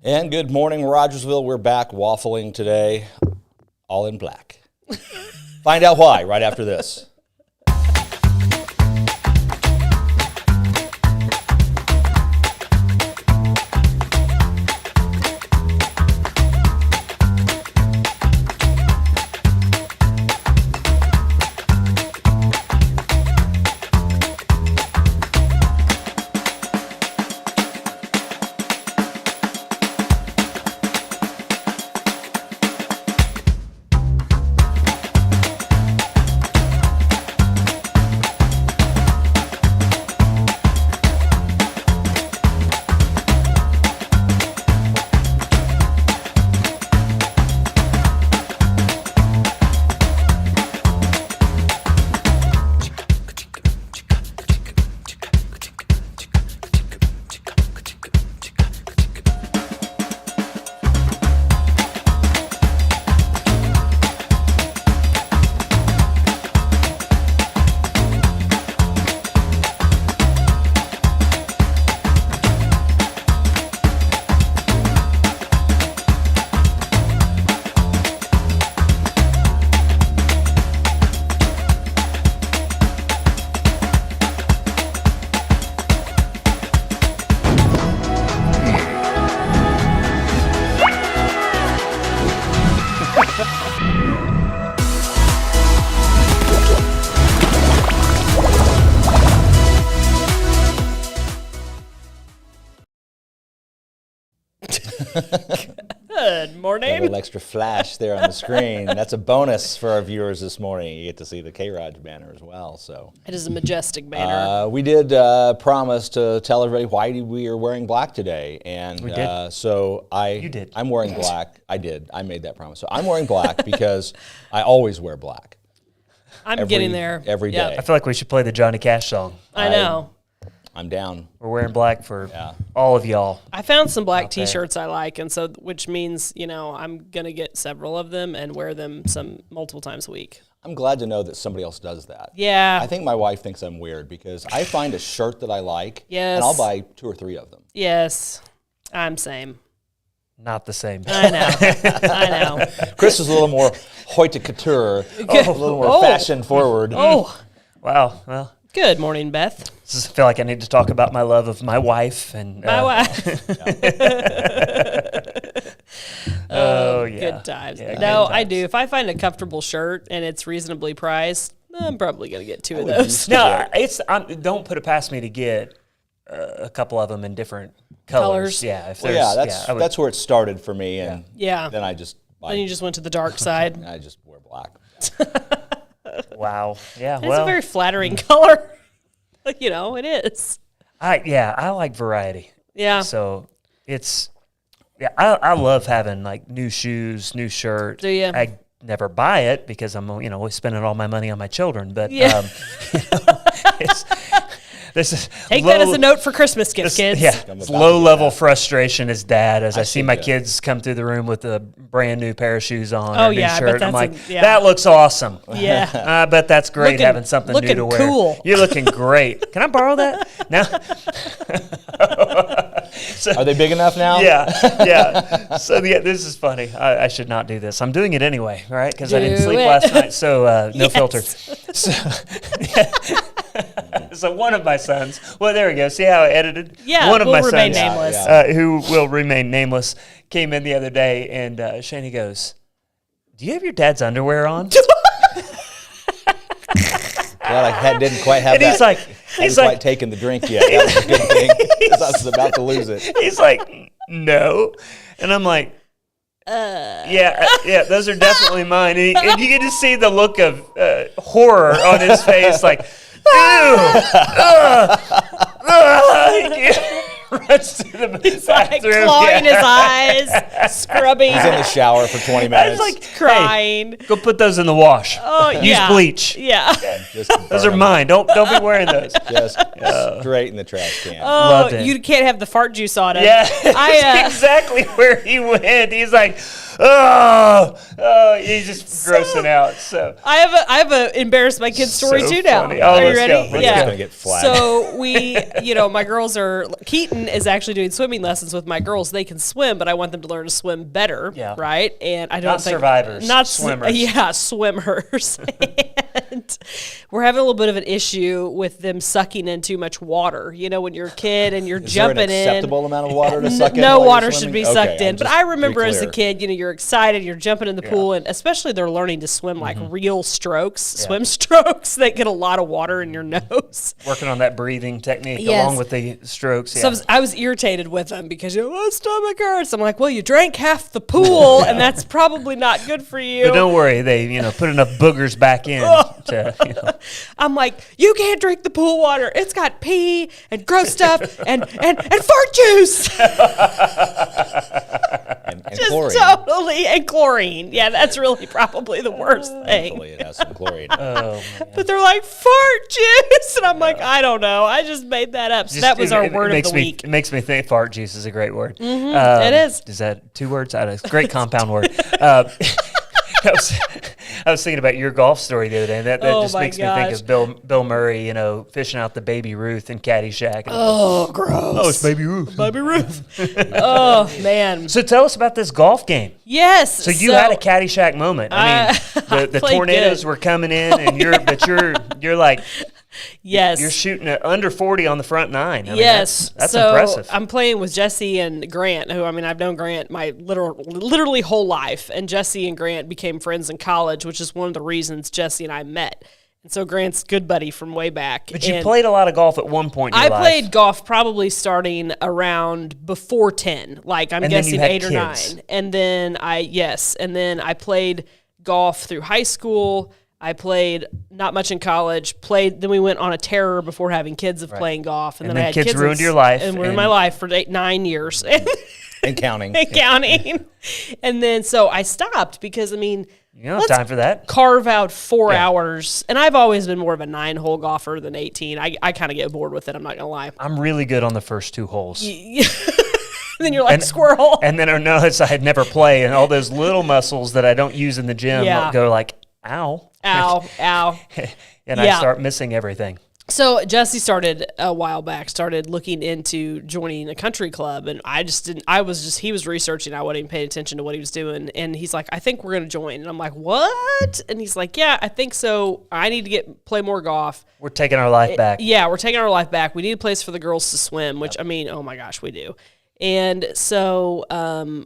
And good morning, Rogersville. We're back waffling today, all in black. Find out why right after this. Good morning. A little extra flash there on the screen. That's a bonus for our viewers this morning. You get to see the K-ROG banner as well. So It is a majestic banner. we did promise to tell everybody why we are wearing black today, and We did. You did. I'm wearing black. I did. I made that promise. So I'm wearing black because I always wear black. I'm getting there. Every day. I feel like we should play the Johnny Cash song. I know. I'm down. We're wearing black for all of y'all. I found some black out there. T-shirts I like, and so which means I'm gonna get several of them and wear them multiple times a week. I'm glad to know that somebody else does that. Yeah. I think my wife thinks I'm weird because I find a shirt that I like, Yes. and I'll buy 2 or 3 of them. Yes, I'm same. Not the same. I know. I know. Chris is a little more haute couture, a little more fashion forward. Oh, Wow. Well, good morning, Beth. I feel like I need to talk about my love of my wife and My wife. Oh yeah. Good times. Yeah, No, good I times. do. If I find a comfortable shirt and it's reasonably priced, I'm probably gonna get 2 of those. No, don't put it past me to get a couple of them in different colors. Colors. Yeah. If Well, there's, yeah, that's where it started for me, and Yeah. then I just buy. Then you just went to the dark side. I just wear black. Wow. Yeah. It's well, a very flattering color. It is. I like variety. Yeah. So I love having like new shoes, new shirt. Do ya? I never buy it because I'm always spending all my money on my children. But Yeah. this is Take that as a note for Christmas gifts, kids. Yeah, I'm it's about low to do level that. frustration as dad as I see my should do. kids come through the room with a brand new pair of shoes on Oh, or a new yeah, I bet shirt. I'm that's like, yeah. that looks awesome. Yeah. I bet that's great Looking- having something new to looking wear. cool. You're looking great. Can I borrow that? No. Are they big enough now? Yeah. So this is funny. I should not do this. I'm doing it anyway, right? Because I didn't Do sleep it. last night, so no Yes. filter. So one of my sons. Well, there we go. See how I edited? Yeah, one of we'll my remain sons, nameless. who will remain nameless, came in the other day, and Shani goes, "Do you have your dad's underwear on?" Well, I didn't quite have And that. he's like, hadn't quite taken the drink yet. That was a good thing because I was about to lose it. he's like, "No," and I'm like. Yeah, those are definitely mine. And you get to see the look of horror on his face, like, ew, runs to the He's like bathroom. clawing his eyes, scrubbing, He's in the shower for 20 I minutes. was like, crying. hey, go put those in the wash. Oh, Use yeah. bleach. Yeah. Just Those burn are 'em. mine. Don't be wearing those. Just straight in the trash can. Oh, Loved it. you can't have the fart juice on it. Yeah, I, that's exactly where he went. He's like, he's just grossing out. So I have a embarrass my kids story So too now. funny. Oh, Are you let's ready? go. Let's It's gonna get flagged. So my girls are. Keaton is actually doing swimming lessons with my girls. They can swim, but I want them to learn to swim better. Yeah. Right. And I don't Not think survivors, not swimmers. Yeah, swimmers. And we're having a little bit of an issue with them sucking in too much water. You know, when you're a kid and you're Is there jumping an acceptable amount of water to suck in? no while you're water should swimming? be Okay, sucked in. But just I to be remember as a clear. kid, you're excited, you're jumping in the pool, and especially they're learning to swim like real strokes, swim strokes. They get a lot of water in your nose. working on that breathing technique Yes. along with the strokes. Yeah. So I was irritated with them because my stomach hurts. I'm like, well, you drank half the pool, and that's probably not good for you. but don't worry, they put enough boogers back in to. I'm like, you can't drink the pool water. It's got pee and gross stuff and fart juice. And Just chlorine. totally. And chlorine. Yeah, that's really probably the worst thing. Hopefully it has some chlorine. Oh, man. But they're like, fart juice. And I'm like, I don't know. I just made that up. So that was our word of the week. It makes me think fart juice is a great word. It is. Is that 2 words? It's a great compound word. I was thinking about your golf story the other day, and that Oh just my makes me think gosh. of Bill Murray, fishing out the Baby Ruth in Caddyshack. Oh, gross. it's Baby Ruth. Baby Ruth. Oh, man. So tell us about this golf game. Yes. So you had a Caddyshack moment. I mean, the played tornadoes good. were coming in, and you're like, Yes. you're shooting at under 40 on the front nine. I mean, Yes, that's so impressive. I'm playing with Jesse and Grant, who I've known Grant my literally whole life, and Jesse and Grant became friends in college, which is one of the reasons Jesse and I met. And so Grant's good buddy from way back. But you and played a lot of golf at one point in I your life. played golf probably starting around before 10, like I'm And then you guessing had 8 or kids. 9. And then I played golf through high school. I played not much in college. Then we went on a terror before having kids of playing golf, and And then I then had kids kids ruined your life, and ruined and- my life for 9 years And counting. and counting. And then so I stopped because You don't have let's time for that. carve out 4 Yeah. hours. And I've always been more of a 9-hole golfer than 18. I kind of get bored with it. I'm not gonna lie. I'm really good on the first 2 holes. Then you're like squirrel. And then I notice I'd never play, and all those little muscles that I don't use in the gym Yeah. go like, ow. Ow, ow. And Yeah. I start missing everything. So Jesse started a while back, started looking into joining a country club, and he was researching, I wasn't even paying attention to what he was doing, and he's like, I think we're going to join. And I'm like, what? And he's like, yeah, I think so. I need to play more golf. We're taking our life back. Yeah, we're taking our life back. We need a place for the girls to swim, which, oh my gosh, we do. And so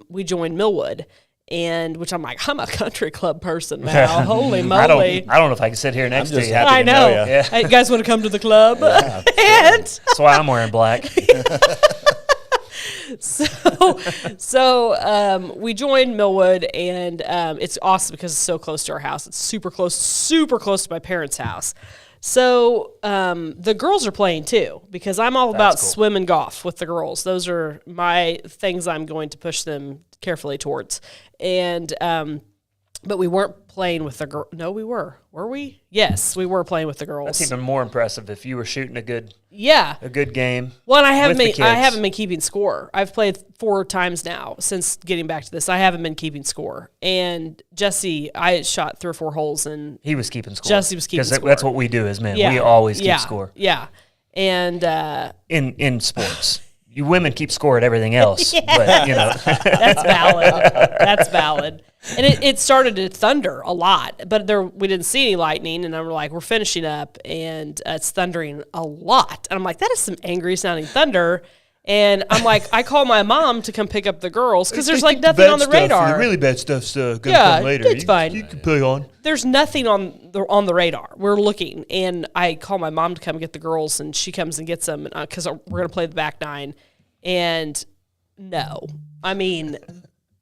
we joined Millwood. Which I'm like, I'm a country club person now. Holy moly. I don't know if I can sit here next to just you. happy I to know. know ya. Yeah. Hey, you guys want to come to the club? And That's why I'm wearing black. so we joined Millwood, and it's awesome because it's so close to our house. It's super close to my parents' house. So the girls are playing too, because I'm all about cool. swim and golf with the girls. Those are my things I'm going to push them carefully towards. And but we weren't playing with the girl. No, we were. Were we? Yes, we were playing with the girls. That's even more impressive if you were shooting a good game. Well, and I haven't with the been. I kids. haven't been keeping score. I've played 4 times now since getting back to this. I haven't been keeping score. And Jesse, I shot 3 or 4 holes, and He was keeping score. Jesse was keeping Because score. that's what we do as men. yeah, We always yeah, keep score. Yeah, and In sports. You women keep score at everything else. But, that's valid. That's valid. And it started to thunder a lot, but we didn't see any lightning. And I'm like, we're finishing up, and it's thundering a lot. And I'm like, that is some angry sounding thunder. And I'm like, I call my mom to come pick up the girls because there's like nothing on the radar. The really bad stuff's going to Yeah, come later. it's fine. You can play on. There's nothing on the radar. We're looking, and I call my mom to come get the girls, and she comes and gets them because we're going to play the back 9. And no,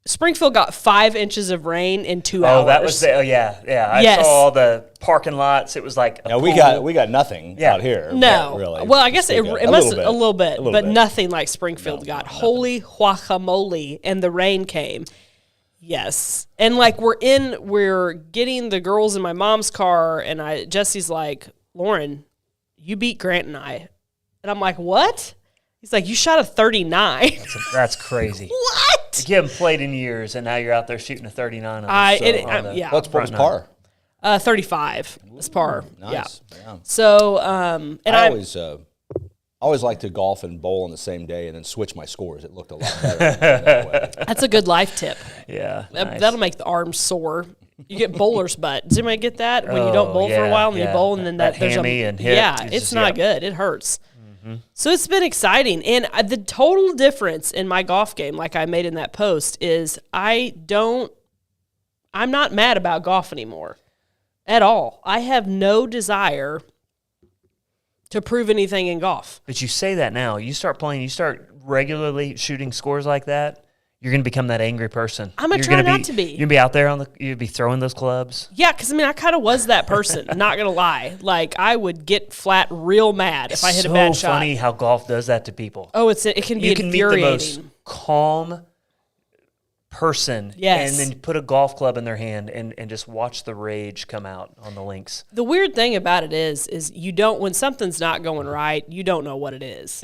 Springfield got 5 inches of rain in 2 hours. Oh, that was yeah. I Yes. saw all the parking lots. It was like a No, we pool. got nothing Yeah. out here. No. really. Well, I guess it must a little bit, little but bit. nothing like Springfield got. Holy guacamole, and the rain came. Yes. And like we're getting the girls in my mom's car, and Jesse's like, Lauren, you beat Grant and I. And I'm like, what? He's like, you shot a 39. That's crazy. What? You haven't played in years, and now you're out there shooting a 39 on Yeah. What was par? 35 is par. Nice. Yeah. So, and I always like to golf and bowl on the same day and then switch my scores. It looked a lot better that way. That's a good life tip. Yeah. Nice. That'll make the arms sore. You get bowler's butt. Does anybody get that when you don't bowl for a while and you bowl and then that there's hammy and hip? Yeah, it's not good. It hurts. So it's been exciting. And the total difference in my golf game, like I made in that post, is I'm not mad about golf anymore at all. I have no desire to prove anything in golf. But you say that now. You start playing, you start regularly shooting scores like that, you're going to become that angry person. I'm going to try not to be. You're going to be out there you'd be throwing those clubs. Yeah, because, I kind of was that person, not going to lie. Like, I would get flat real mad if I hit a bad shot. It's so funny how golf does that to people. Oh, it can be infuriating. You can meet the most calm person and then put a golf club in their hand and just watch the rage come out on the links. The weird thing about it is you don't, when something's not going right, you don't know what it is.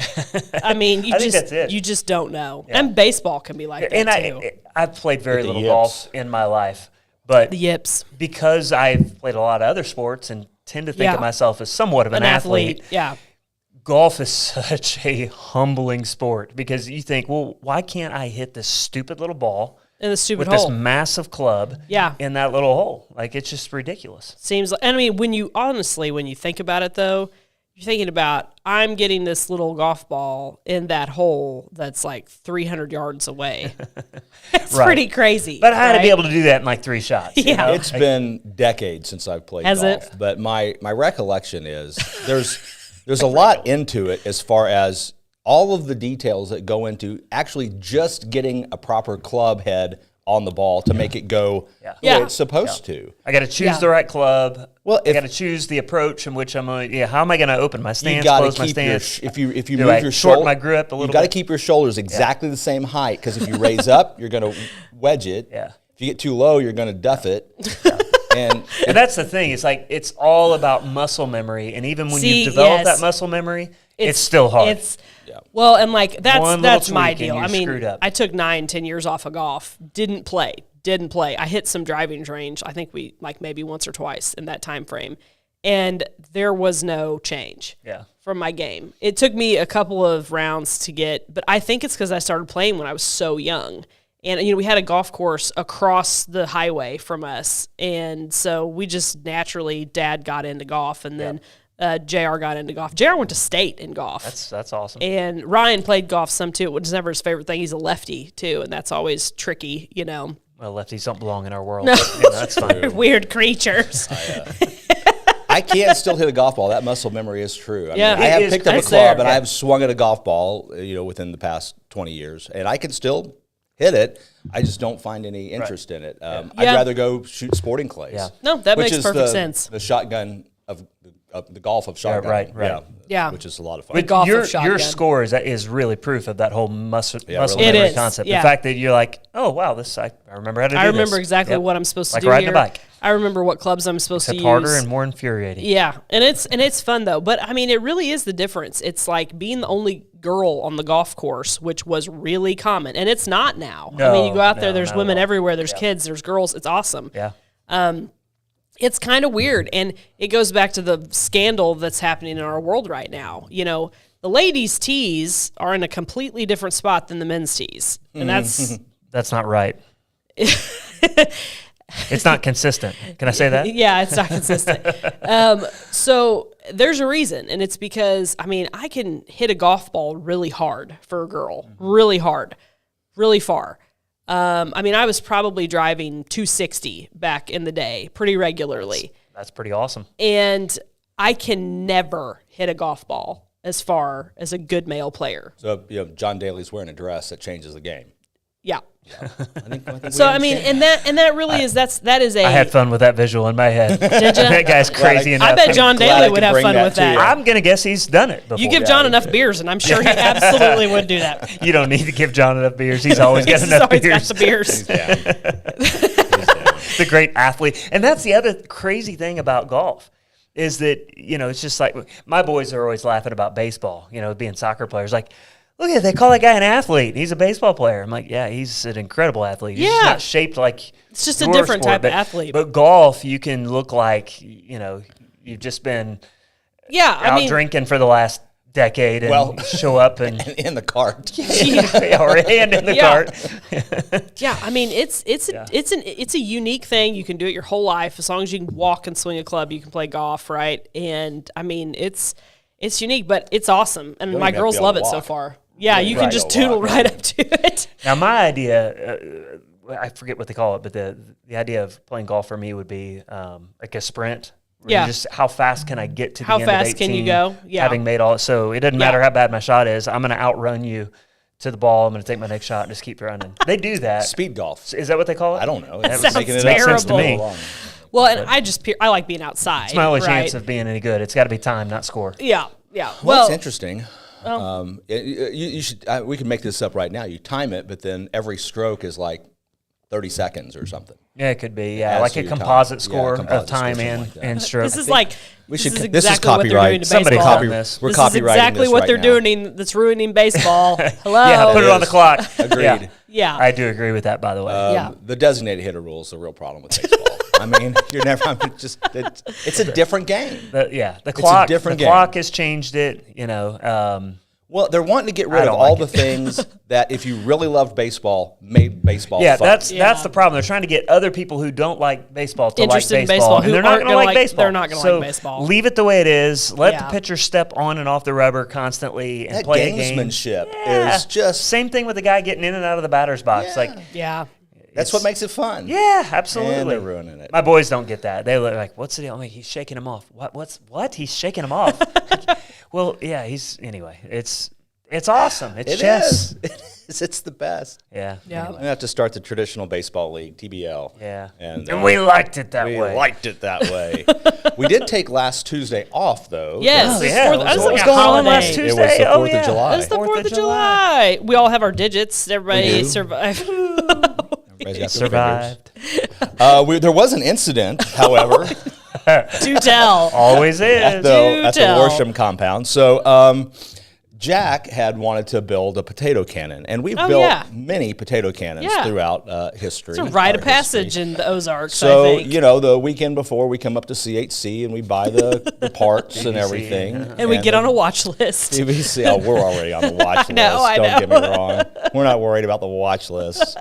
I think that's it. You just don't know. Yeah. And baseball can be like that too. I've played very little golf in my life, but the yips, because I've played a lot of other sports and tend to think of myself as somewhat of an athlete. Yeah. Golf is such a humbling sport because you think, well, why can't I hit this stupid little ball in the stupid with hole, this massive club in that little hole? Like, it's just ridiculous. Seems like, when you think about it though, you're thinking about, I'm getting this little golf ball in that hole that's like 300 yards away. It's pretty crazy. But I had to be able to do that in like 3 shots. Yeah. You know? It's been decades since I've played golf. It? But my recollection is there's a lot into it as far as all of the details that go into actually just getting a proper club head on the ball to make it go the way it's supposed to. I got to choose the right club. Well, I got to choose the approach in which I'm going. How am I going to open my stance? You Close my stance. If you move your shorten my grip a little. You got to keep your shoulders exactly the same height because if you raise up, you're going to wedge it. Yeah. If you get too low, you're going to duff it. And that's the thing. It's like it's all about muscle memory, and even when you've developed that muscle memory, it's still hard. Well, and like that's my deal. Screwed up. I took 9-10 years off of golf. Didn't play. I hit some driving range. I think we maybe once or twice in that time frame, and there was no change. From my game. It took me a couple of rounds to get, but I think it's because I started playing when I was so young. And, we had a golf course across the highway from us. And so we just naturally, Dad got into golf, and then JR got into golf. JR went to state in golf. That's awesome. And Ryan played golf some too, which is never his favorite thing. He's a lefty too, and that's always tricky, Well, lefties don't belong in our world. No. But, that's fine. Weird creatures. I can't still hit a golf ball. That muscle memory is true. I have picked up a club, there. and I have swung at a golf ball, within the past 20 years, and I can still hit it. I just don't find any interest in it. I'd rather go shoot sporting clays. Yeah. No, that makes perfect sense. The shotgun of the golf of shotgun. Right. Yeah. Which is a lot of fun. But golf your of shotgun. score is really proof of that whole muscle really memory is. concept. Yeah. The fact that you're like, oh wow, I remember how to do this. I remember exactly what I'm supposed to do riding here. a bike. I remember what clubs I'm supposed to use. Harder and more infuriating. Yeah, and it's fun though. But it really is the difference. It's like being the only girl on the golf course, which was really common, and it's not now. You go out there, there's women everywhere, there's kids, there's girls. It's awesome. Yeah. It's kind of weird, and it goes back to the scandal that's happening in our world right now. The ladies' tees are in a completely different spot than the men's tees, and that's not right. It's not consistent. Can I say that? Yeah, it's not consistent. So there's a reason, and it's because, I can hit a golf ball really hard for a girl, really hard, really far. I was probably driving 260 back in the day pretty regularly. That's pretty awesome. And I can never hit a golf ball as far as a good male player. So, John Daly's wearing a dress that changes the game. Yeah. I think so and that really is that is a. I had fun with that visual in my head. Did you? That guy's crazy enough. I bet John Daly would have fun with that. I'm gonna guess he's done it before. You give John enough beers, and I'm sure he absolutely would do that. You don't need to give John enough beers. He's always got enough beers. Got the beers. The great athlete, and that's the other crazy thing about golf. Is that it's just like my boys are always laughing about baseball, being soccer players. Like look at it, they call that guy an athlete. He's a baseball player. I'm like, yeah, he's an incredible athlete. He's just not shaped like it's just a different sport, type of athlete. But golf, you can look like, you've just been out drinking for the last decade and show up and in the cart. or hand in the cart. Yeah, I mean it's a unique thing. You can do it your whole life as long as you can walk and swing a club. You can play golf, right? And I mean it's unique, but it's awesome, and my girls love it so far. Yeah, you can just toodle right up to it. Now my idea, I forget what they call it, but the idea of playing golf for me would be like a sprint. Just how fast can I get to the end of 18? How fast can you go? Yeah. Having made all so it doesn't matter how bad my shot is. I'm going to outrun you to the ball. I'm going to take my next shot and just keep running. They do that. Speed golf. Is that what they call it? I don't know. That sounds terrible. Makes sense to me. Well, and I like being outside. It's my only chance of being any good. It's got to be time, not score. Yeah. Well, it's interesting. You should. We can make this up right now. You time it, but then every stroke is like 30 seconds or something. Yeah, it could be. Yeah, like a composite score of time and stroke. This is like we should. This is copyright. Somebody copy this. We're this copywriting is exactly this what right they're now. doing. That's ruining baseball. Hello. Yeah, put it on the clock. Agreed. Yeah. I do agree with that. By the way. The designated hitter rule is a real problem with baseball. I mean, you're never. It's a different game. The clock. It's a different game. Clock has changed it. Well, they're wanting to get rid of all the things that, if you really loved baseball, made baseball fun. That's the problem. They're trying to get other people who don't like baseball to interested like baseball. And they're not going to like baseball. They're not going to like baseball. Leave it the way it is. Let the pitcher step on and off the rubber constantly and play a game. Gamesmanship is just... Same thing with the guy getting in and out of the batter's box. That's what makes it fun. Yeah, absolutely. And they're ruining it. My boys don't get that. They're like, what's the deal? I'm like, he's shaking him off. What? He's shaking him off. Well, yeah, anyway, it's awesome. It's chess. It is. It's the best. Yeah. Yeah. Anyway. We have to start the traditional baseball league, TBL. Yeah. And we liked it that way. We liked it that way. We did take last Tuesday off, though. Yes. What was going on last Tuesday? It was the 4th of July. It was the 4th of July. We all have our digits. Everybody survived. Everybody's got survived. There was an incident, however. Do tell. Always is. At the Worsham compound. So Jack had wanted to build a potato cannon, and we've built many potato cannons throughout history. It's a rite of passage in the Ozarks, so, I think. The weekend before, we come up to CHC, and we buy the parts and everything. And we get on a watch list. PVC, we're already on the watch list. I know. Don't get me wrong. We're not worried about the watch list.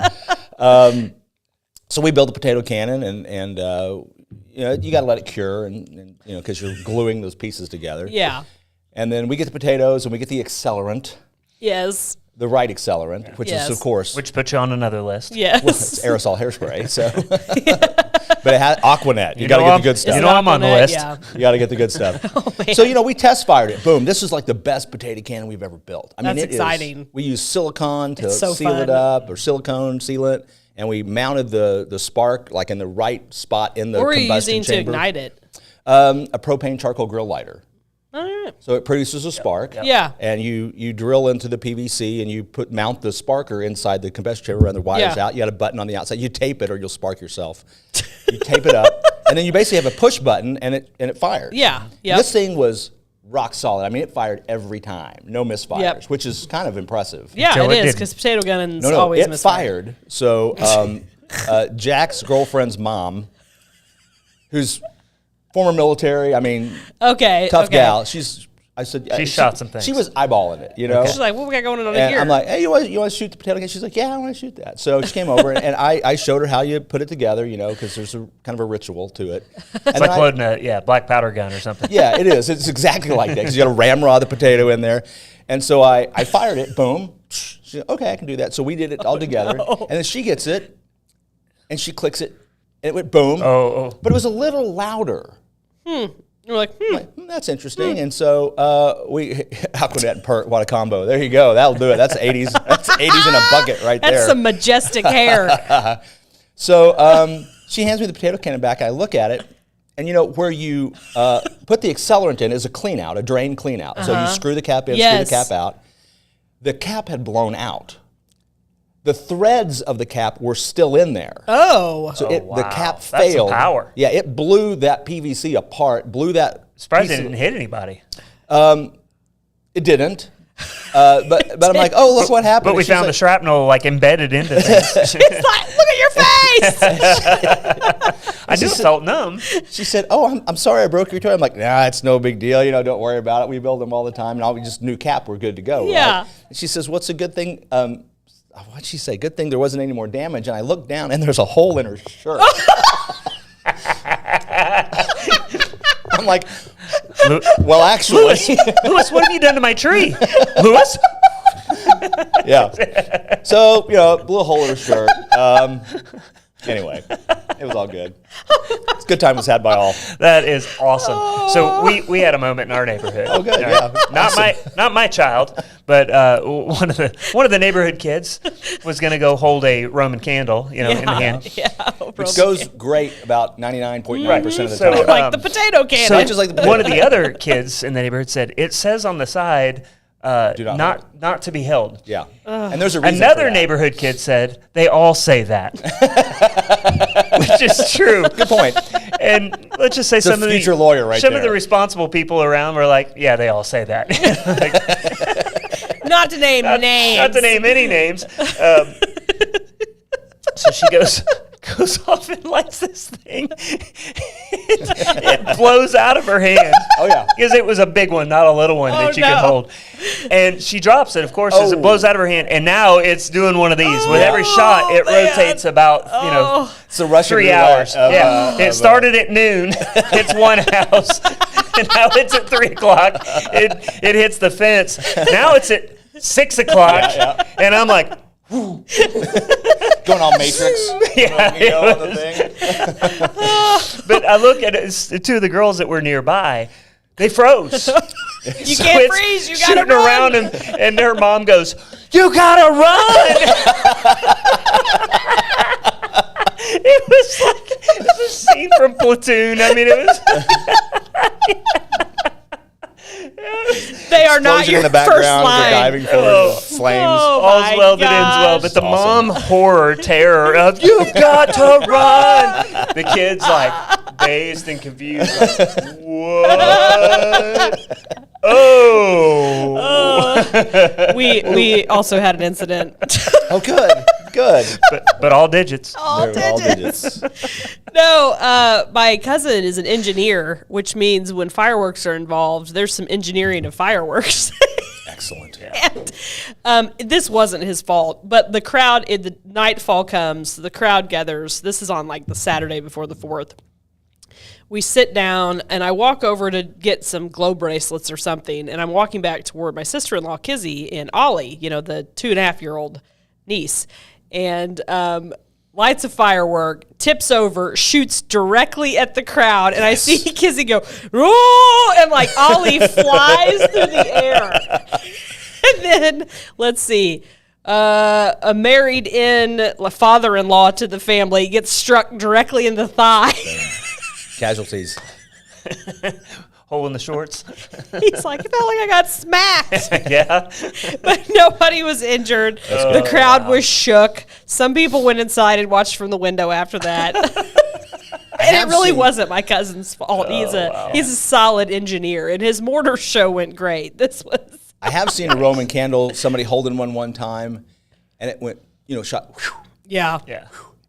So we build a potato cannon, and you got to let it cure, and because you're gluing those pieces together. Yeah. And then we get the potatoes, and we get the accelerant. Yes. The right accelerant, which is, of course... Which puts you on another list. Yes. Well, it's aerosol hairspray, so... But it had Aquanet. You got to get the good stuff. I'm on the list. Yeah. You got to get the good stuff. Man. So, we test fired it. Boom. This is like the best potato cannon we've ever built. I mean, That's exciting. We use silicone to so seal it up, or silicone sealant, and we mounted the spark like in the right spot in the combustion chamber. What were you using to ignite it? A propane charcoal grill lighter. All right. So it produces a spark. Yeah. And you drill into the PVC and you mount the sparker inside the combustion chamber, run the wires out. You got a button on the outside. You tape it or you'll spark yourself. You tape it up, and then you basically have a push button and it fires. Yeah. Yep. This thing was rock solid. I mean, it fired every time. No misfires, which is kind of impressive. Yeah, it is, because potato gunnings always misfire. It fired. So Jack's girlfriend's mom, who's former military, I mean, tough gal. She shot some things. She was eyeballing it, She's like, what we got going on and here? I'm like, hey, you want to shoot the potato can? She's like, yeah, I want to shoot that. So she came over, and I showed her how you put it together, because there's a kind of a ritual to it. It's like loading a black powder gun or something. Yeah, it is. It's exactly like that, because you got to ramrod the potato in there. And so I fired it, boom. She said, okay, I can do that. So we did it all together. And then she gets it, and she clicks it, and it went boom. But it was a little louder. You're like, that's interesting. And so we Aquanet and Pert, what a combo. There you go. That'll do it. That's 80s. That's 80s in a bucket right there. That's some majestic hair. So she hands me the potato cannon back. I look at it, and where you put the accelerant in is a clean out, a drain clean out. So you screw the cap in, screw the cap out. The cap had blown out. The threads of the cap were still in there. Oh. So wow. the cap failed. That's some power. Yeah, it blew that PVC apart, blew that. Surprised it didn't hit anybody. It didn't. But I'm like, oh, look what happened. But we found the shrapnel like embedded into things. It's like, look at your face. I just felt numb. She said, oh, I'm sorry I broke your toy. I'm like, nah, it's no big deal. Don't worry about it. We build them all the time. And all we just new cap, we're good to go. Yeah. Right? And she says, what's a good thing? What'd she say? Good thing there wasn't any more damage. And I looked down and there's a hole in her shirt. I'm like, well, actually. Lewis, what have you done to my tree? Lewis? Yeah. So, a little hole in her shirt. Anyway, it was all good. It's a good time was had by all. That is awesome. So we had a moment in our neighborhood. Oh, good. Yeah. Not my child, but one of the neighborhood kids was going to go hold a Roman candle, in the hand. Yeah. Which goes great about 99.9% of the So, time. Like the potato can. So just like the potato. one of the other kids in the neighborhood said, it says on the side, not to be held. Yeah. And there's a reason Another for that. neighborhood kid said, they all say that. Which is true. Good point. And let's just say some of future lawyer right some there. of the responsible people around were like, yeah, they all say that. Not to name names. Not to name any names. So she goes off and lights this thing. It blows out of her hand. Oh, yeah. Because it was a big one, not a little one that you could hold. And she drops it, of course, as it blows out of her hand. And now it's doing one of these. With every shot, it rotates about, It's a Russian 3 hours. It started at noon. Hits one house. And now it's at 3 o'clock. It hits the fence. Now it's at 6 o'clock. And I'm like, going all Matrix. Yeah, on the thing. but I look at it, two of the girls that were nearby, they froze. You can't freeze. You gotta shooting run. around, and their mom goes, "You gotta run!" It was like a scene from Platoon. I mean, it was. They are not your in the first background, line. they're diving for flames. Oh, All's my well that ends well, but the Awesome. mom horror terror of "You've got to run!" The kids like dazed and confused. Like, what? Oh. We also had an incident. Oh, good. but all digits. They're all digits. No, my cousin is an engineer, which means when fireworks are involved, there's some engineering of fireworks. Excellent. And, this wasn't his fault, but the crowd, the nightfall comes, the crowd gathers. This is on like the Saturday before the 4th. We sit down, and I walk over to get some glow bracelets or something, and I'm walking back toward my sister-in-law, Kizzy, and Ollie, the 2.5-year-old niece, and lights a firework, tips over, shoots directly at the crowd, and I see Kizzy go, "Ooh!" and like Ollie flies through the air. And then, let's see, a married-in father-in-law to the family gets struck directly in the thigh. Casualties. Hole in the shorts. He's like, it felt like I got smacked. Yeah. But nobody was injured. The crowd was shook. Some people went inside and watched from the window after that. And it really wasn't my cousin's fault. He's a solid engineer, and his mortar show went great. I have seen a Roman candle, somebody holding one time, and it went, shot. Whew, Yeah.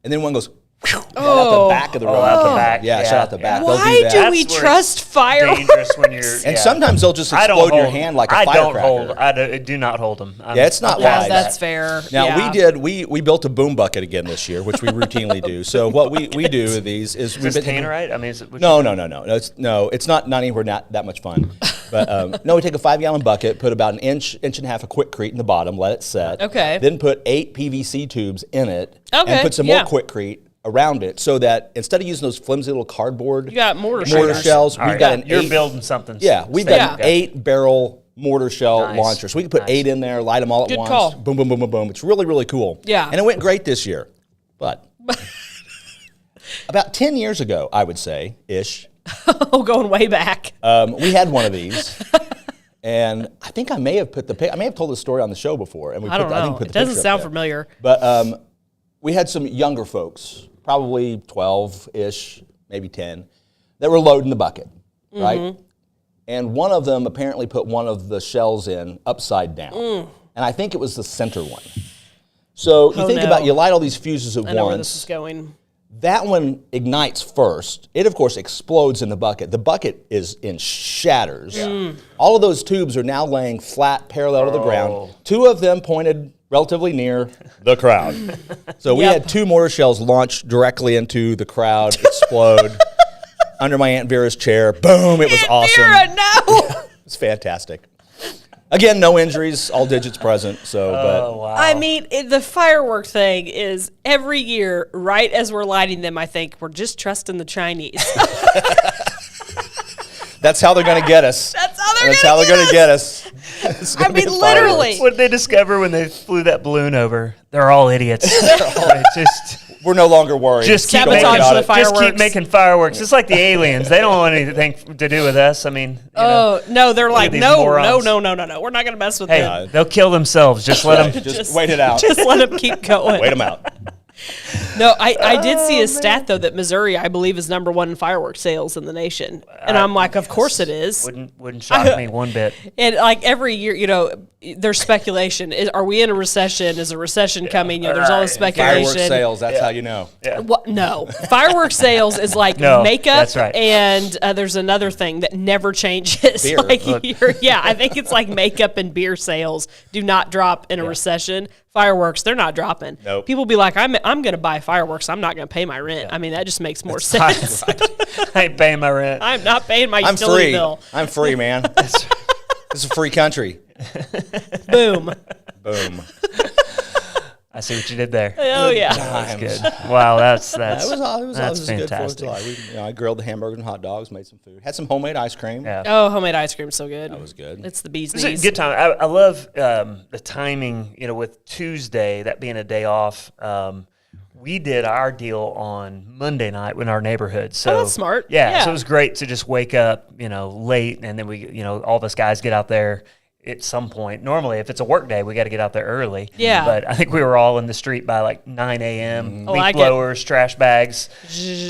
and then one goes, whew, out the back of the Roman out the candle. back. Yeah, shot out the back. They'll Why that. do we That's where trust it's fireworks? dangerous when you're. And sometimes they'll just explode in your hand like a firecracker. I do not hold them. Yeah, it's not Yeah, wise. that's fair. Now Yeah. we built a boom bucket again this year, which we routinely do. So what we do with these is Is this tannerite? I mean, is it? No. It's not anywhere not that much fun. But no, we take a 5-gallon bucket, put about an inch and a half of Quickcrete in the bottom, let it set. Okay. Then put 8 PVC tubes in it, Okay, and put some more yeah. Quickcrete around it, so that instead of using those flimsy little cardboard You got mortar shells, All we've right. got an You're 8. building something. Yeah, we've got Yeah. an 8-barrel mortar shell Nice. launcher. So we can put 8 in there, light them all at Good once. call. Boom, boom, boom, boom, boom. It's really, really cool. Yeah. And it went great this year. But about 10 years ago, I would say, ish, Oh, going way back. we had one of these. And I think I may have told the story on the show before. And I don't know. It doesn't sound familiar. But we had some younger folks, probably 12-ish, maybe 10, that were loading the bucket, right? and one of them apparently put one of the shells in upside down. And I think it was the center one. So you think about, you light all these fuses at once. I know where this is going. That one ignites first. It, of course, explodes in the bucket. The bucket is in shatters. All of those tubes are now laying flat, parallel to the ground. 2 of them pointed relatively near the crowd. So we had 2 mortar shells launch directly into the crowd, explode under my Aunt Vera's chair. Boom! It was awesome. Vera, no! It was fantastic. Again, no injuries, all digits present. So, Wow. I mean, the firework thing is every year, right as we're lighting them, I think we're just trusting the Chinese. That's how they're going to get us. That's how they're going to get us. I mean, literally. What did they discover when they flew that balloon over? They're all idiots. We're no longer worried. Just keep making fireworks. It's like the aliens. They don't want anything to do with us. I mean, no, they're like, no. We're not going to mess with them. Hey, they'll kill themselves. Just let them. Just wait it out. Just let them keep going. Wait them out. No, I did see a stat, though, that Missouri, I believe, is #1 in fireworks sales in the nation. And I'm like, of course it is. Wouldn't shock me one bit. And like every year, there's speculation. Are we in a recession? Is a recession coming? There's all this speculation. Fireworks sales, that's how you know. Yeah. No. Fireworks sales is like makeup. That's right. And there's another thing that never changes. Beer. I think it's like makeup and beer sales do not drop in a recession. Fireworks, they're not dropping. Nope. People be like, I'm going to buy fireworks. I'm not going to pay my rent. I mean, that just makes more sense. I ain't paying my rent. I'm not paying my utility bill. I'm free, man. This is a free country. Boom. Boom. I see what you did there. Oh, yeah. That's good. Wow, that's It was fantastic. good 4th of July. I grilled the hamburgers and hot dogs, made some food. Had some homemade ice cream. Yeah. Oh, homemade ice cream's so good. That was good. It's the bee's It's a knees. good time. I love the timing, with Tuesday, that being a day off. We did our deal on Monday night in our neighborhood. So that's smart. Yeah, so it was great to just wake up, late, and then we, all of us guys get out there at some point. Normally, if it's a work day, we got to get out there early. Yeah. But I think we were all in the street by like 9 a.m. Leaf like it. blowers, trash bags,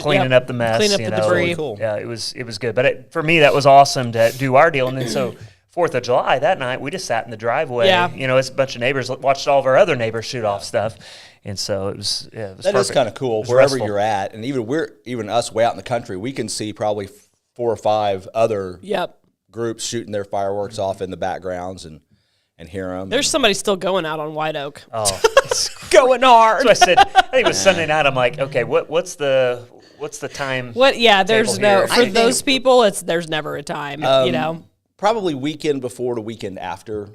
cleaning up the mess. Clean up the debris. Really cool. Yeah, it was good. But for me, that was awesome to do our deal. And then so 4th of July, that night, we just sat in the driveway. Yeah. It's a bunch of neighbors, watched all of our other neighbors shoot off stuff. And so it was That perfect. is kind of cool. Wherever restful. you're at, and even us way out in the country, we can see probably 4 or 5 other groups shooting their fireworks off in the backgrounds and hear them. There's somebody still going out on White Oak. Oh, Going hard. so I said, I think it was Sunday night. I'm like, okay, what's the time? What? Yeah, there's table no, here? for those people, there's never a time, Probably weekend before to weekend after.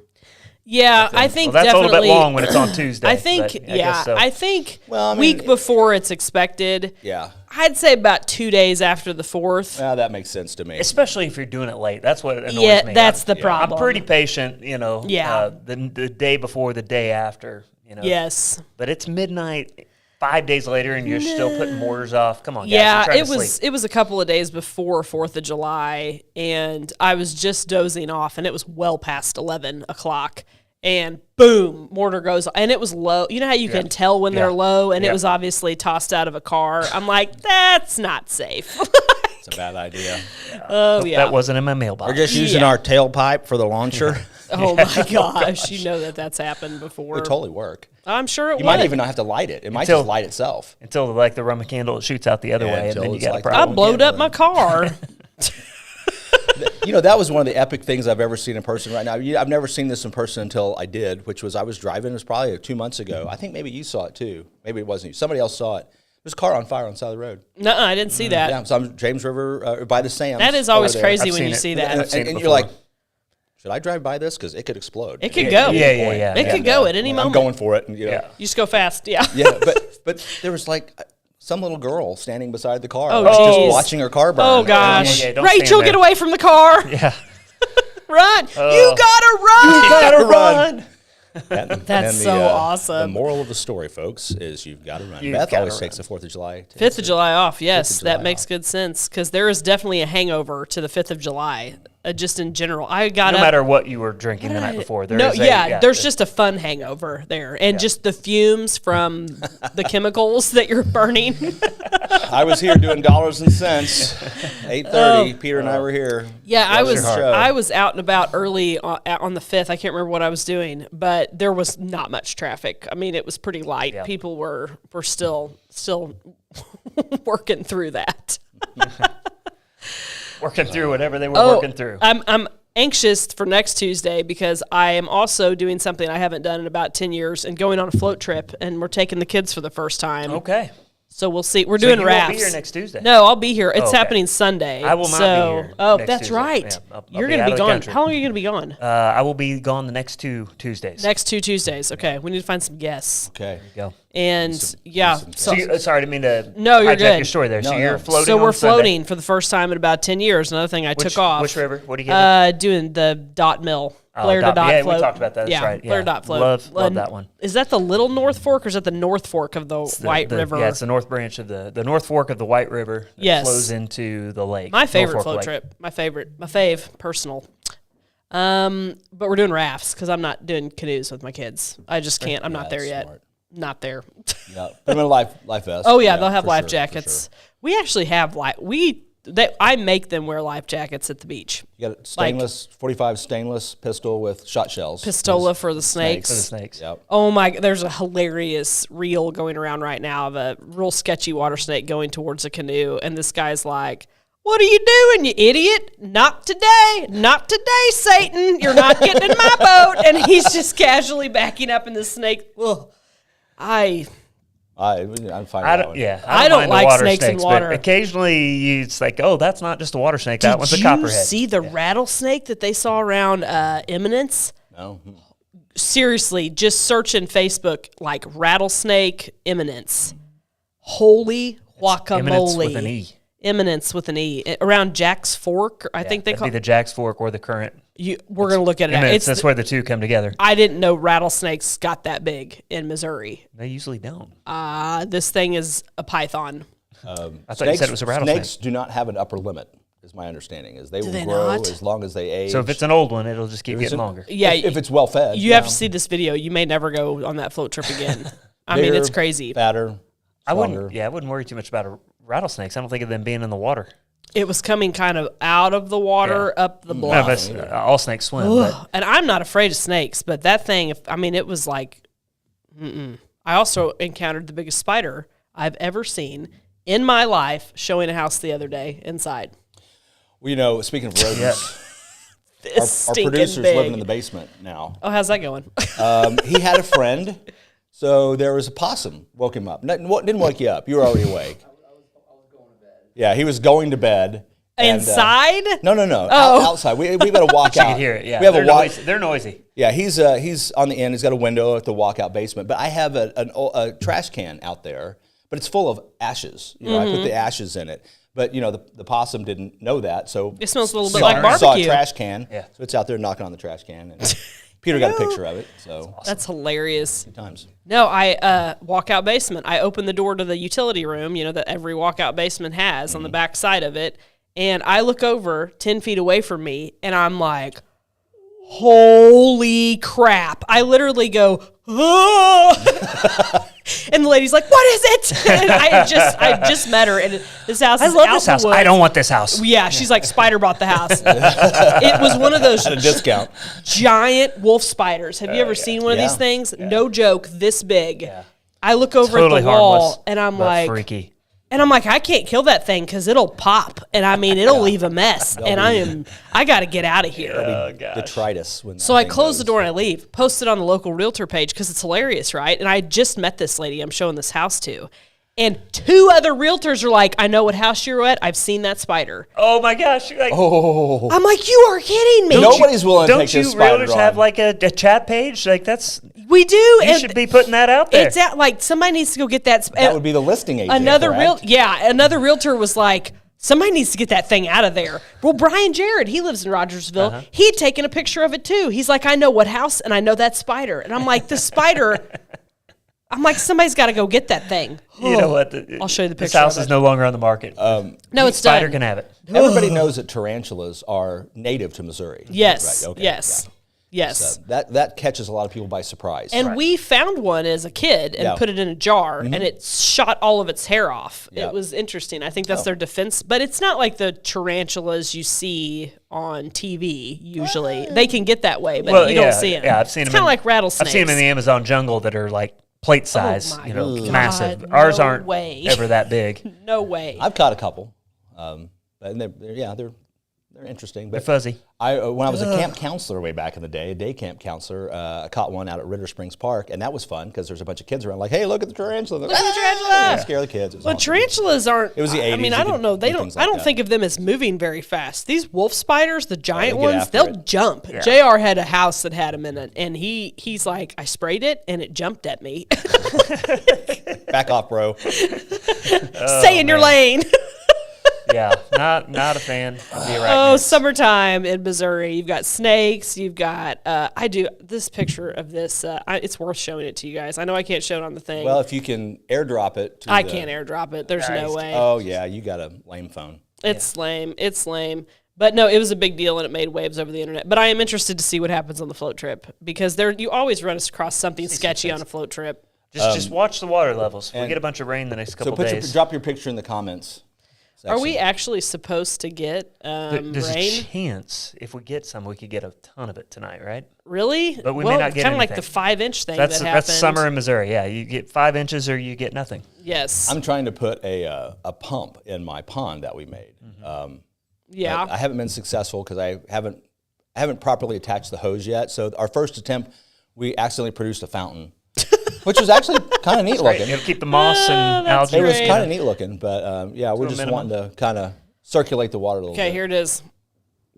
Yeah, I think Well, that's definitely. a little bit long when it's on Tuesday. I think, but I guess so. I think Well, I mean, week before it's expected. Yeah. I'd say about 2 days after the 4th. Well, that makes sense to me. Especially if you're doing it late. That's what annoys Yeah, me. that's the I'm problem. pretty patient, Yeah. the day before, the day after, Yes. But it's midnight 5 days later and you're still putting mortars off. Come on, guys. Yeah, I'm trying it to was sleep. it was a couple of days before 4th of July, and I was just dozing off, and it was well past 11 o'clock. And boom, mortar goes, and it was low. You know how you can tell when they're low, and it was obviously tossed out of a car. I'm like, that's not safe. It's a bad idea. Oh, yeah. That wasn't in my mailbox. We're just using our tailpipe for the launcher. Oh, my gosh. You know that's happened before. It would totally work. I'm sure it You would. might even not have to light it. It might Until- just light itself. Until the Roman candle it shoots out the other Yeah, way, and until then you it's got like a that. I problem. blowed up my car. That was one of the epic things I've ever seen in person right now. I've never seen this in person until I did, which was I was driving. It was probably 2 months ago. I think maybe you saw it too. Maybe it wasn't you. Somebody else saw it. There's a car on fire on the side of the road. No, I didn't see that. Yeah, so I'm James River by the Sam's. That is always over there. crazy I've when seen you it. see that. I've seen it And before. you're like, should I drive by this? Because it could explode. It could go. Yeah. It could go at any I'm moment. going for it. And, Yeah. You just go fast. Yeah. Yeah, but there was like some little girl standing beside the car, Oh, just geez. watching her car burn. Oh, gosh. Yeah, don't stand Rachel, there. get away from the car. Yeah. Run. You gotta run. Gotta run. That's so awesome. The moral of the story, folks, is you've got to run. You've Beth gotta always run. takes the 4th of July. 5th of July off, yes. 5th of July That makes off. good sense because there is definitely a hangover to the 5th of July. just in general. I got no up, matter what you were drinking the night before. There's just a fun hangover there, and just the fumes from the chemicals that you're burning. I was here doing dollars and cents. 8:30. Peter and I were here. Yeah, I was out and about early on the 5th. I can't remember what I was doing, but there was not much traffic. I mean, it was pretty light. Yeah. People were still working through that. Working through whatever they were working through. I'm anxious for next Tuesday because I am also doing something I haven't done in about 10 years and going on a float trip, and we're taking the kids for the first time. Okay. So we'll see. We're doing rafts. Won't be here next Tuesday. No, I'll be here. It's happening Sunday. I will not be here. Oh, next that's Tuesday. right. Yeah, You're going to be gone. How long are you going to be gone? I will be gone the next 2 Tuesdays. Next 2 Tuesdays. Okay. We need to find some guests. Okay. There you go. And So sorry, I didn't mean to you're hijack good. your story there. So you're floating. So we're on Sunday. floating for the first time in about 10 years. Another thing I took off. Which river? What are you getting? Doing the dot mill. Blair to dot float. float. We talked about that. That's right. Blair Yeah. dot float. Love that one. Is that the Little North Fork or is that the North Fork of the White River? Yeah, it's the North Branch of the North Fork of the White River. That flows into the lake. My favorite float trip. My fave personal. But we're doing rafts because I'm not doing canoes with my kids. I just can't. I'm not there yet. Smart. Not there. Yeah, put them in a life vest. Oh yeah, they'll have life jackets. Sure. We actually have I make them wear life jackets at the beach. You got a stainless 45 stainless pistol with shot shells. Pistola for the snakes. For the snakes. Yep. Oh my! There's a hilarious reel going around right now of a real sketchy water snake going towards a canoe, and this guy's like, "What are you doing, you idiot? Not today! Not today, Satan! You're not getting in my boat!" And he's just casually backing up, and the snake. Ugh. I'm fine. I don't like snakes in water. But occasionally, it's like, oh, that's not just a water snake. That one's a copperhead. Did you see the rattlesnake that they saw around Eminence? No. Seriously, just search in Facebook like rattlesnake Eminence. Holy guacamole! Eminence with an E. Eminence with an E. Around Jack's Fork, I think they call it. Be the Jack's Fork or the Current. We're going to look at it. That's where the two come together. I didn't know rattlesnakes got that big in Missouri. They usually don't. This thing is a python. I thought you said it was a rattlesnake. Snakes do not have an upper limit, is my understanding. Is they will they grow not? as long as they age. So if it's an old one, it'll just keep getting longer. Yeah, if it's well fed. You have to see this video. You may never go on that float trip again. I mean, it's crazy. Fatter, stronger. I wouldn't worry too much about rattlesnakes. I don't think of them being in the water. It was coming kind of out of the water up the bluff. No, but all snakes swim. And I'm not afraid of snakes, but that thing, it was like, I also encountered the biggest spider I've ever seen in my life showing a house the other day inside. Well, speaking of rodents, our producer's living in the basement now. Oh, how's that going? He had a friend, so there was a possum. Woke him up. Didn't wake you up. You were already awake. Yeah, he was going to bed. Inside? No. Outside. We got to walk out. You can hear it. Yeah, they're noisy. Yeah, he's on the end. He's got a window at the walkout basement. But I have a trash can out there, but it's full of ashes. I put the ashes in it. But the possum didn't know that, so it smells a little bit like barbecue. Saw a trash can, so it's out there knocking on the trash can. And Peter got a picture of it. So that's hilarious. Good times. No, I walkout basement. I opened the door to the utility room, that every walkout basement has on the back side of it, and I look over 10 feet away from me, and I'm like, holy crap. I literally go, oh! And the lady's like, what is it? And I just met her, and this house is I love this house. I don't want this house. Yeah, she's like, spider bought the house. It was one of those at a discount. Giant wolf spiders. Have you ever seen one of these things? Yeah. No joke, this big. Yeah. I look over totally at the wall, harmless, and I'm like, freaky. And I'm like, I can't kill that thing because it'll pop, and it'll leave a mess, and I got to get out of here. Detritus. So I close the door and I leave. Post it on the local realtor page because it's hilarious, right? And I just met this lady I'm showing this house to, and 2 other realtors are like, I know what house you're at. I've seen that spider. Oh my gosh! You're like, I'm like, you are kidding me. Nobody's willing to take this spider on. Don't you realtors have like a chat page? Like that's. We do. You should be putting that out there. It's out, like somebody needs to go get that. That would be the listing agent. Another realtor was like, somebody needs to get that thing out of there. Well, Brian Jared, he lives in Rogersville. He'd taken a picture of it too. He's like, I know what house, and I know that spider. And I'm like, the spider. I'm like, somebody's got to go get that thing. You know what? I'll show you the picture. This house is no longer on the market. No, it's Spider done. can have it. Everybody knows that tarantulas are native to Missouri. Yes. Right, okay, Yes. yeah. Yes. So that catches a lot of people by surprise. And we found one as a kid and put it in a jar, and it shot all of its hair off. Yeah. It was interesting. I think that's their defense. But it's not like the tarantulas you see on TV usually. They can get that way, but you don't see them. Yeah, I've seen it's them. Kind of like rattlesnakes. I've seen them in the Amazon jungle that are like plate size, my massive. God, Ours no aren't way. ever that big. No way. I've caught a couple, and they're interesting. They're But fuzzy. when I was a camp counselor way back in the day, a day camp counselor, I caught one out at Ritter Springs Park, and that was fun because there's a bunch of kids around, like, "Hey, look at the tarantula! Look at the tarantula!" Scare the kids. It was Well, awesome. tarantulas aren't. It was the 80s. I mean, I You don't could know. They do don't. things I like don't that. think of them as moving very fast. These wolf spiders, the giant get ones, after they'll it. jump. JR had a house that had them in it, and he's like, I sprayed it, and it jumped at me. Back off, bro. Stay in your lane. Yeah, not a fan of the arachnids. Oh, summertime in Missouri. You've got snakes. You've got. I do this picture of this. It's worth showing it to you guys. I know I can't show it on the thing. Well, if you can airdrop it. I can't airdrop it. There's no way. Oh yeah, you got a lame phone. It's lame. It's lame. But no, it was a big deal and it made waves over the internet. But I am interested to see what happens on the float trip because you always run across something sketchy on a float trip. Just watch the water levels. If we get a bunch of rain the next couple days. Drop your picture in the comments. Are we actually supposed to get There's rain? a chance if we get some, we could get a ton of it tonight, right? Really? But we may not get kind of like anything. the 5-inch thing That's that happened. summer in Missouri. Yeah, you get 5 inches or you get nothing. Yes. I'm trying to put a pump in my pond that we made. Yeah. I haven't been successful because I haven't properly attached the hose yet. So our first attempt, we accidentally produced a fountain, which was actually kind of neat looking. It'll keep the moss and that's algae. It was great. kind of neat looking, but yeah, we're a just minimum. wanting to kind of circulate the water a little bit. Okay, here it is.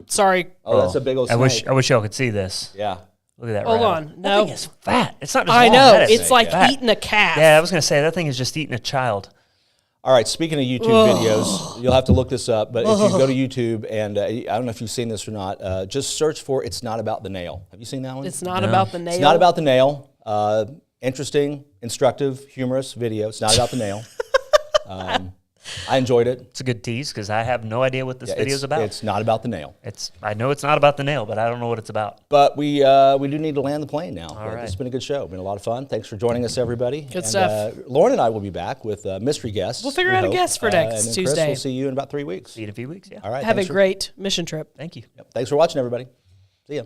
Sorry. Oh, that's a big old snake. I wish y'all could see this. Yeah. Look at that. Hold rattle. on. That No. thing is fat. It's not just I long. know. That is It's like fat. eating a calf. Yeah, I was gonna say that thing is just eating a child. All right, speaking of YouTube videos, you'll have to look this up, but if you go to YouTube, and I don't know if you've seen this or not, just search for It's Not About the Nail. Have you seen that one? It's not about the nail. It's not about the nail. Interesting, instructive, humorous video. It's not about the nail. I enjoyed it. It's a good tease because I have no idea what this video's about. It's not about the nail. I know it's not about the nail, but I don't know what it's about. But we do need to land the plane now. All right. It's been a good show. Been a lot of fun. Thanks for joining us, everybody. Good stuff. Lauren and I will be back with mystery guests. We'll figure out a hope. guest for next and then Tuesday. Chris, we'll see you in about 3 weeks. See you in a few weeks. Yeah. All right. Have a thanks great mission trip. Thank you. Thanks for watching, everybody. See ya.